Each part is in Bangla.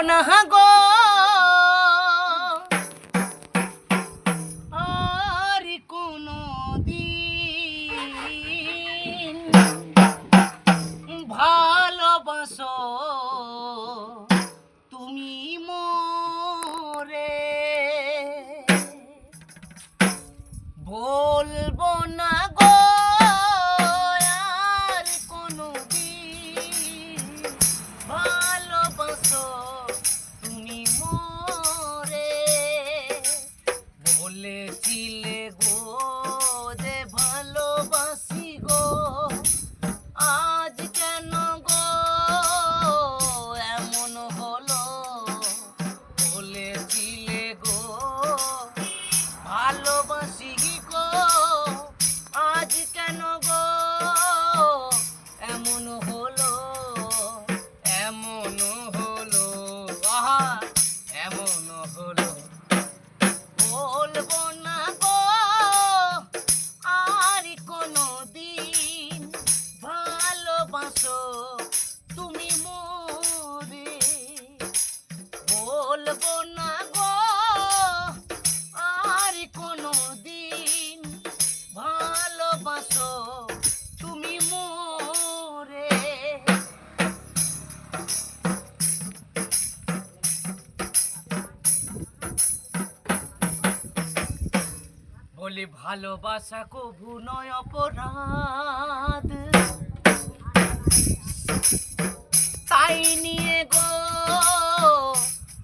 না গো আর কোনো দিন ভালোবাসো তুমি মোরে বলবো না গো আর কোনো দিন ভালোবাসো তুমি মোরে বলেছিলে গো যে ভালোবাসি গো আজ কেন গো এমন হলো বলেছিলে গো ভালোবাসি গো আজ কেন গো এমন হলো এমন হলো আহা এমন হলো বলবো না গো আর কোনো দিন ভালোবাসো তুমি মোরে বলবো না গো আর কোনো দিন ভালোবাসো তুমি মোরে বলি ভালোবাসা কভু নয় অপরাধ তাই নিয়ে গো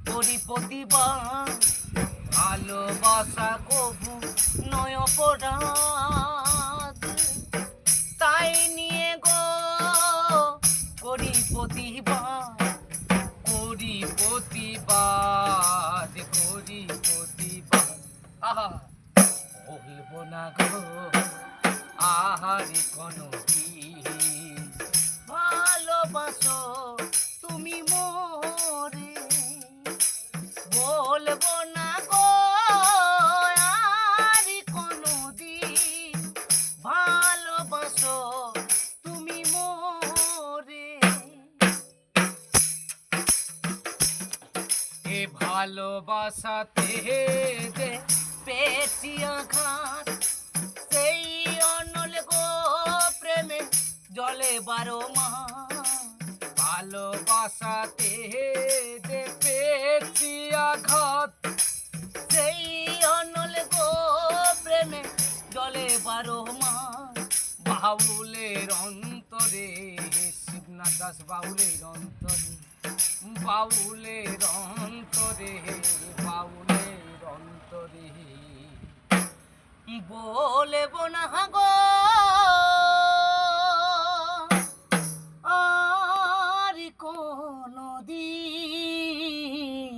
করি প্রতিবাদ ভালোবাসা কভু নয় অপরাধ তাই নিয়ে গো করি প্রতিবাদ করি প্রতিবাদ করি প্রতিবাদ আহা বলবো না গো আহারে কোনো দিন ভালোবাসো তুমি মোরে বলবো না গো আর কোনো দিন ভালোবাসো তুমি মোরে এ ভালোবাসাতে যে পেয়েছি আঘাত সেই অনল গো প্রেমে জলে 12 মাস ভালোবাসাতে যে পেয়েছি আঘাত সেই অনল গো প্রেমে জলে 12 মাস বাউলের অন্তরে শিবনাথ দাস বাউলের অন্তরে বাউলের অন্তরে বাউলের অন্তরে বলবো না গো আর কোনো দিন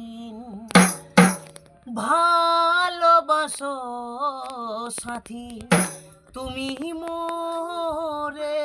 ভালোবাসো সাথী তুমি মোরে